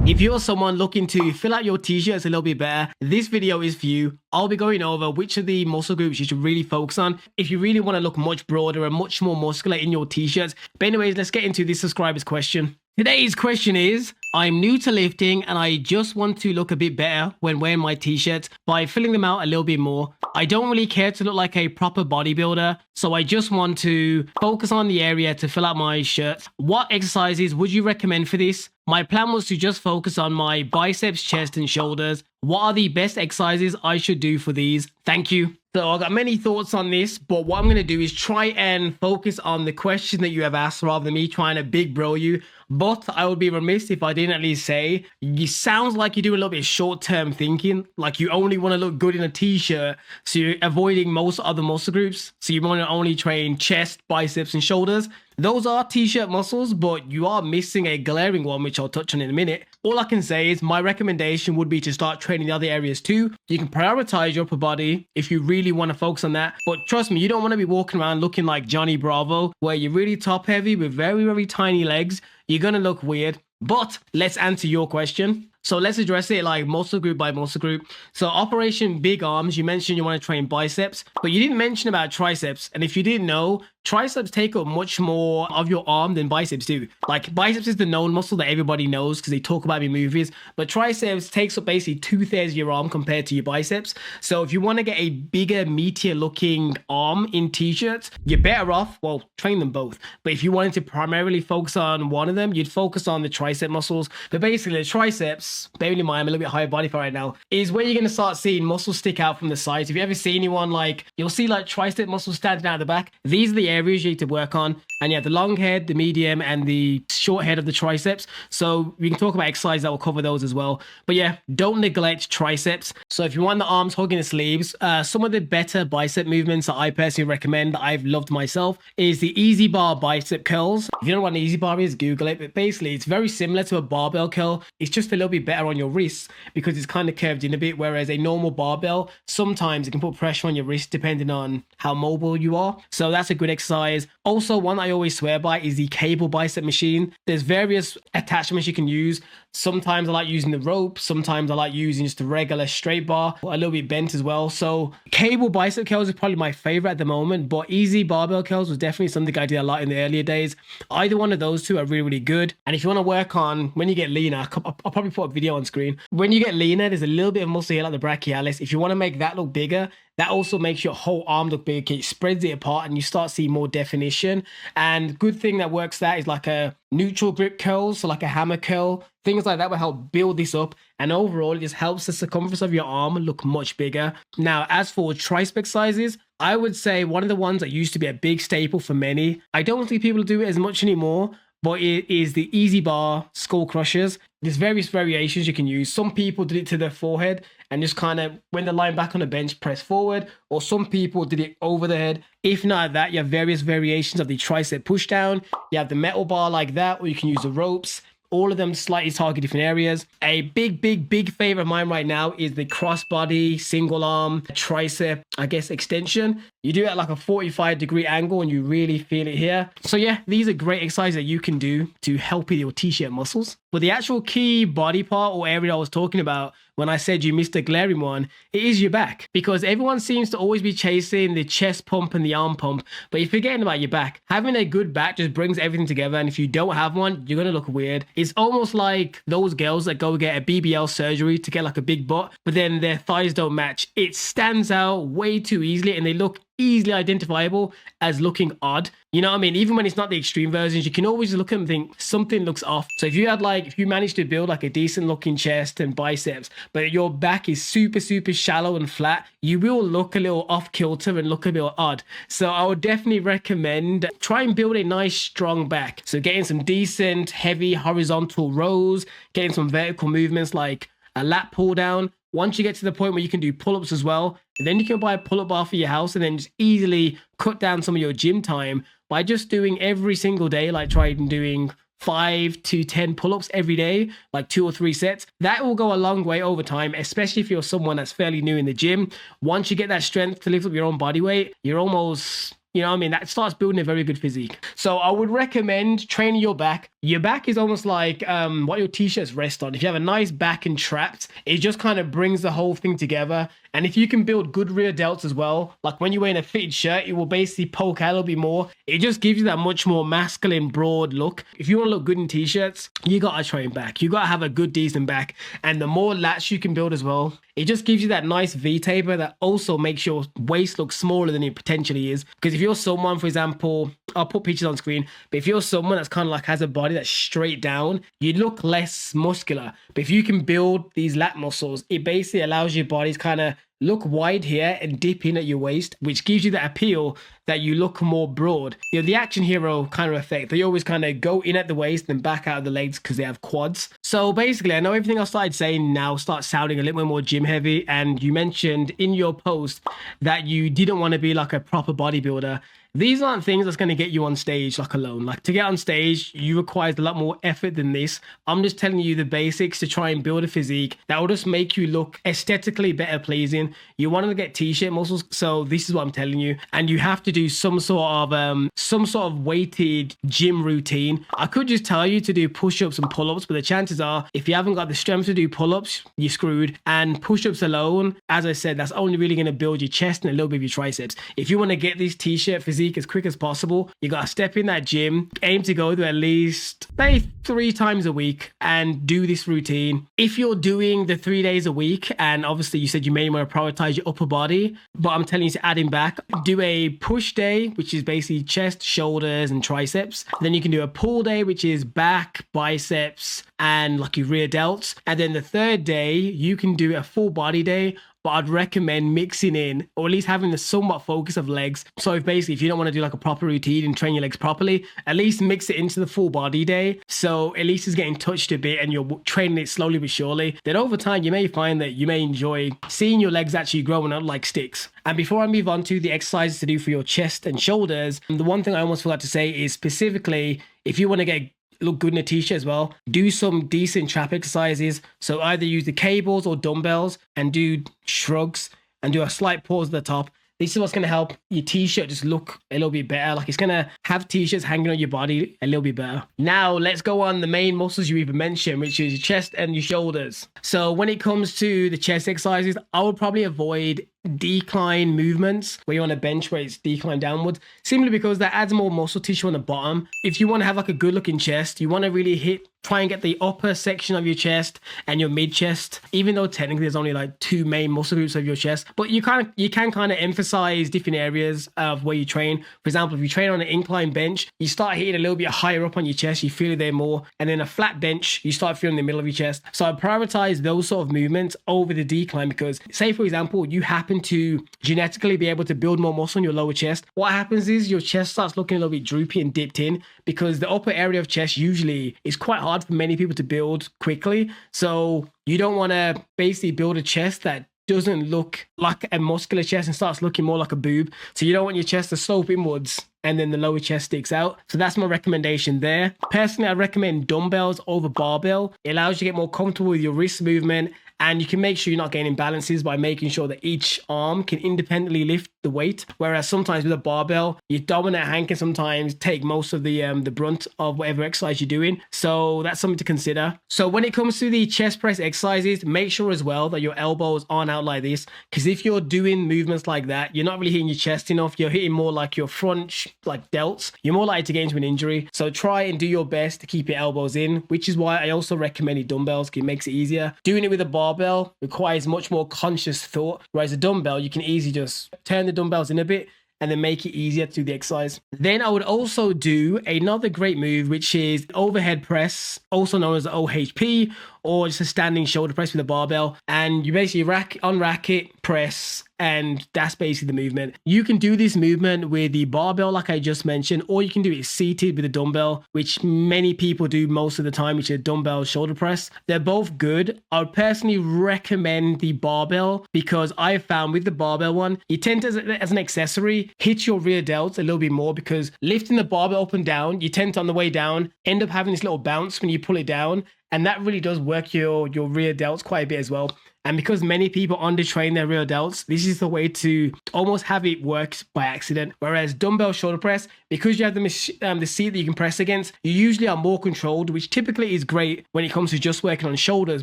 If you're someone looking to fill out your t-shirts a little bit better, this video is for you. I'll be going over which of the muscle groups you should really focus on if you really want to look much broader and much more muscular in your t-shirts. But anyways, let's get into this subscriber's question. Today's question is, I'm new to lifting and I just want to look a bit better when wearing my t-shirts by filling them out a little bit more. I don't really care to look like a proper bodybuilder, so I just want to focus on the area to fill out my shirts. What exercises would you recommend for this? My plan was to just focus on my biceps, chest and shoulders. What are the best exercises I should do for these? Thank you. So I've got many thoughts on this, but what I'm going to do is try and focus on the question that you have asked rather than me trying to big bro you. But I would be remiss if I didn't at least say, you sounds like you do a little bit of short-term thinking, like you only want to look good in a t-shirt, so you're avoiding most other muscle groups. So you want to only train chest, biceps and shoulders. Those are t-shirt muscles, but you are missing a glaring one, which I'll touch on in a minute. All I can say is my recommendation would be to start training the other areas too. You can prioritize your upper body if you really want to focus on that. But trust me, you don't want to be walking around looking like Johnny Bravo, where you're really top heavy with very, very tiny legs. You're going to look weird. But let's answer your question. So let's address it like muscle group by muscle group. So Operation Big Arms, you mentioned you want to train biceps, but you didn't mention about triceps. And if you didn't know, triceps take up much more of your arm than biceps do. Like biceps is the known muscle that everybody knows because they talk about it in movies, but triceps takes up basically 2/3 of your arm compared to your biceps. So if you want to get a bigger, meatier looking arm in t-shirts, you're better off, well, train them both. But if you wanted to primarily focus on one of them, you'd focus on the tricep muscles. But basically the triceps, bearing in mind I'm a little bit higher body fat right now, is where you're going to start seeing muscles stick out from the sides. If you ever see anyone, like you'll see like tricep muscles standing out the back, these are the areas you need to work on. And you have the long head, the medium and the short head of the triceps. So we can talk about exercise that will cover those as well. But yeah, don't neglect triceps. So if you want the arms hugging the sleeves, some of the better bicep movements that I personally recommend, that I've loved myself, is the easy bar bicep curls. If you don't know what an easy bar is, Google it. But basically it's very similar to a barbell curl. It's just a little bit better on your wrists because it's kind of curved in a bit, whereas a normal barbell, sometimes it can put pressure on your wrist depending on how mobile you are. So that's a good exercise. Also, one I always swear by is the cable bicep machine. There's various attachments you can use. Sometimes I like using the rope. Sometimes I like using just a regular straight bar, a little bit bent as well. So cable bicep curls is probably my favorite at the moment, but easy barbell curls was definitely something I did a lot in the earlier days. Either one of those two are really, really good. And if you want to work on, when you get leaner, I'll probably put a video on screen. When you get leaner, there's a little bit of muscle here like the brachialis. If you want to make that look bigger, that also makes your whole arm look big. It spreads it apart and you start seeing more definition. And good thing that works that is like a neutral grip curl, so like a hammer curl. Things like that will help build this up. And overall, it just helps the circumference of your arm look much bigger. Now, as for tricep exercises, I would say one of the ones that used to be a big staple for many, I don't think people do it as much anymore, but it is the easy bar skull crushers. There's various variations you can use. Some people did it to their forehead and just kind of, when they're lying back on the bench, press forward. Or some people did it over the head. If not that, you have various variations of the tricep push down. You have the metal bar like that, or you can use the ropes. All of them slightly target different areas. A big favorite of mine right now is the crossbody single arm tricep, I guess, extension. You do it at like a 45-degree angle and you really feel it here. So yeah, these are great exercises that you can do to help with your t-shirt muscles. But the actual key body part or area I was talking about when I said you missed a glaring one, it is your back. Because everyone seems to always be chasing the chest pump and the arm pump, but you're forgetting about your back. Having a good back just brings everything together, and if you don't have one, you're gonna look weird. It's almost like those girls that go get a BBL surgery to get like a big butt, but then their thighs don't match. It stands out way too easily and they look easily identifiable as looking odd. You know what I mean? Even when it's not the extreme versions, you can always look at them and think something looks off. So if you manage to build like a decent looking chest and biceps, but your back is super shallow and flat, you will look a little off kilter and look a bit odd. So I would definitely recommend try and build a nice strong back. So getting some decent heavy horizontal rows, getting some vertical movements like a lat pull down. Once you get to the point where you can do pull-ups as well, then you can buy a pull-up bar for your house and then just easily cut down some of your gym time by just doing every single day, like trying doing 5 to 10 pull-ups every day, like 2 or 3 sets. That will go a long way over time, especially if you're someone that's fairly new in the gym. Once you get that strength to lift up your own body weight, you're almost You know what I mean? That starts building a very good physique. So I would recommend training your back. Your back is almost like what your t-shirts rest on. If you have a nice back and trapped, it just kind of brings the whole thing together. And if you can build good rear delts as well, like when you're wearing a fitted shirt, it will basically poke out a little bit more. It just gives you that much more masculine, broad look. If you want to look good in t-shirts, you got to train back. You got to have a good, decent back. And the more lats you can build as well, it just gives you that nice V-taper that also makes your waist look smaller than it potentially is. Because if you're someone, for example, I'll put pictures on screen, but if you're someone that's kind of like has a body that's straight down, you look less muscular. But if you can build these lat muscles, it basically allows your body's kind of look wide here and dip in at your waist, which gives you that appeal that you look more broad. You know, the action hero kind of effect, they always kind of go in at the waist and back out of the legs because they have quads. So basically, I know everything I started saying now starts sounding a little bit more gym heavy, and you mentioned in your post that you didn't want to be like a proper bodybuilder. These aren't things that's going to get you on stage like alone. Like to get on stage, you require a lot more effort than this. I'm just telling you the basics to try and build a physique that will just make you look aesthetically better pleasing. You want to get t-shirt muscles, so this is what I'm telling you. And you have to do some sort of weighted gym routine. I could just tell you to do push-ups and pull-ups, but the chances are if you haven't got the strength to do pull-ups, you're screwed. And push-ups alone, as I said, that's only really going to build your chest and a little bit of your triceps. If you want to get this t-shirt physique as quick as possible, you got to step in that gym, aim to go to at least say 3 times a week and do this routine. If you're doing the 3 days a week, and obviously you said you may want to prioritize your upper body, but I'm telling you to add in back, do a push day, which is basically chest, shoulders and triceps. Then you can do a pull day, which is back, biceps and like your rear delts. And then the third day you can do a full body day, but I'd recommend mixing in, or at least having the somewhat focus of legs. So if basically, if you don't want to do like a proper routine and train your legs properly, at least mix it into the full body day. So at least it's getting touched a bit and you're training it slowly but surely. Then over time, you may find that you may enjoy seeing your legs actually growing out like sticks. And before I move on to the exercises to do for your chest and shoulders, the one thing I almost forgot to say is specifically, if you want to look good in a t-shirt as well, do some decent trap exercises. So either use the cables or dumbbells and do shrugs and do a slight pause at the top. This is what's going to help your t-shirt just look a little bit better. Like it's going to have t-shirts hanging on your body a little bit better. Now let's go on the main muscles you even mentioned, which is your chest and your shoulders. So when it comes to the chest exercises, I would probably avoid decline movements where you want to bench where it's decline downwards, simply because that adds more muscle tissue on the bottom. If you want to have like a good looking chest, you want to really try and get the upper section of your chest and your mid chest, even though technically there's only like 2 main muscle groups of your chest, but you can kind of emphasize different areas of where you train. For example, if you train on an incline bench, you start hitting a little bit higher up on your chest, you feel it there more, and then a flat bench, you start feeling the middle of your chest. So I prioritize those sort of movements over the decline, because say for example you happen to genetically be able to build more muscle in your lower chest, what happens is your chest starts looking a little bit droopy and dipped in, because the upper area of chest usually is quite hard for many people to build quickly. So you don't want to basically build a chest that doesn't look like a muscular chest and starts looking more like a boob. So you don't want your chest to slope inwards and then the lower chest sticks out. So that's my recommendation there. Personally, I recommend dumbbells over barbell. It allows you to get more comfortable with your wrist movement, and you can make sure you're not getting imbalances by making sure that each arm can independently lift the weight. Whereas sometimes with a barbell, your dominant hand can sometimes take most of the brunt of whatever exercise you're doing. So that's something to consider. So when it comes to the chest press exercises, make sure as well that your elbows aren't out like this, because if you're doing movements like that, you're not really hitting your chest enough. You're hitting more like your front, like delts. You're more likely to get into an injury. So try and do your best to keep your elbows in, which is why I also recommend dumbbells, because it makes it easier. Doing it with a barbell requires much more conscious thought, whereas a dumbbell, you can easily just turn the dumbbells in a bit and then make it easier to do the exercise. Then I would also do another great move, which is overhead press, also known as the OHP, or just a standing shoulder press with a barbell. And you basically unrack it, press, and that's basically the movement. You can do this movement with the barbell like I just mentioned, or you can do it seated with a dumbbell, which many people do most of the time, which is a dumbbell shoulder press. They're both good. I would personally recommend the barbell, because I found with the barbell one, you tend to, as an accessory, hit your rear delts a little bit more, because lifting the barbell up and down, you tend to on the way down end up having this little bounce when you pull it down. and that really does work your rear delts quite a bit as well. And because many people undertrain their rear delts, this is the way to almost have it work by accident. Whereas dumbbell shoulder press, because you have the seat that you can press against, you usually are more controlled, which typically is great when it comes to just working on shoulders.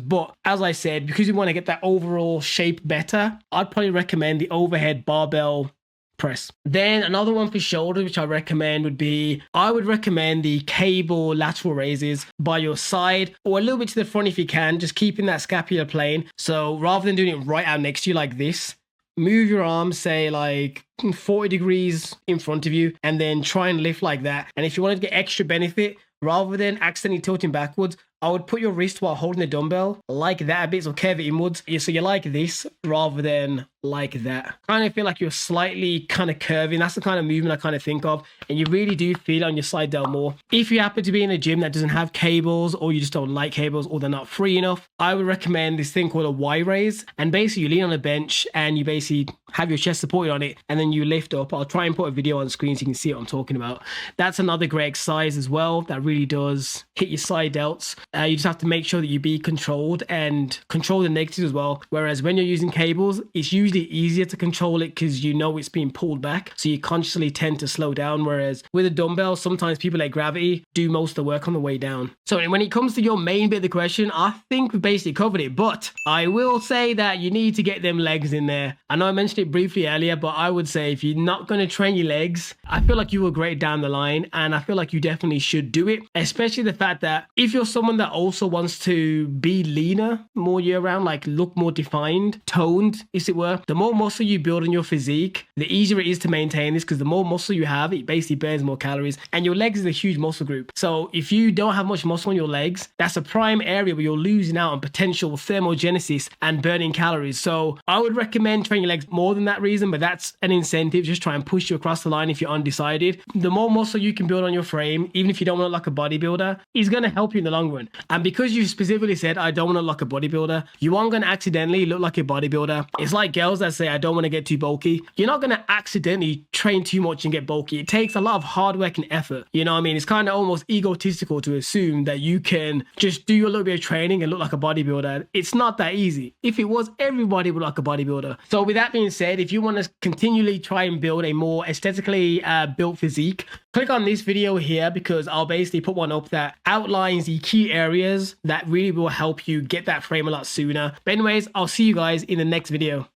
But as I said, because you want to get that overall shape better, I'd probably recommend the overhead barbell press. Then another one for shoulders, which I recommend would be, I would recommend the cable lateral raises by your side or a little bit to the front if you can, just keeping that scapular plane. So rather than doing it right out next to you like this, move your arms, say like 40 degrees in front of you, and then try and lift like that. And if you want to get extra benefit, rather than accidentally tilting backwards, I would put your wrist while holding the dumbbell like that a bit, so curve it inwards. So you're like this rather than like that. Kind of feel like you're slightly kind of curving. That's the kind of movement I kind of think of, and you really do feel it on your side delt more. If you happen to be in a gym that doesn't have cables, or you just don't like cables, or they're not free enough, I would recommend this thing called a Y raise. And basically you lean on a bench and you basically have your chest supported on it, and then you lift up. I'll try and put a video on screen so you can see what I'm talking about. That's another great exercise as well that really does hit your side delts. You just have to make sure that you be controlled and control the negatives as well. Whereas when you're using cables, it's usually easier to control it because you know it's being pulled back, so you consciously tend to slow down. Whereas with a dumbbell, sometimes people let gravity do most of the work on the way down. So when it comes to your main bit of the question, I think we basically covered it, but I will say that you need to get them legs in there. I know I mentioned it briefly earlier, but I would say if you're not going to train your legs, I feel like you will great down the line, and I feel like you definitely should do it, especially the fact that if you're someone that also wants to be leaner more year round, like look more defined, toned, as it were, the more muscle you build in your physique, the easier it is to maintain this, because the more muscle you have, it basically burns more calories, and your legs is a huge muscle group. So if you don't have much muscle on your legs, that's a prime area where you're losing out on potential thermogenesis and burning calories. So I would recommend training your legs more than that reason, but that's an incentive. Just try and push you across the line if you're undecided. The more muscle you can build on your frame, even if you don't want to look like a bodybuilder, is going to help you in the long run. And because you specifically said, I don't want to look like a bodybuilder, you aren't going to accidentally look like a bodybuilder. It's like girls that say, I don't want to get too bulky. You're not going to accidentally train too much and get bulky. It takes a lot of hard work and effort. You know what I mean? It's kind of almost egotistical to assume that you can just do a little bit of training and look like a bodybuilder. It's not that easy. If it was, everybody would look like a bodybuilder. So with that being said, if you want to continually try and build a more aesthetically built physique, click on this video here, because I'll basically put one up that outlines the key areas that really will help you get that frame a lot sooner. But anyways, I'll see you guys in the next video.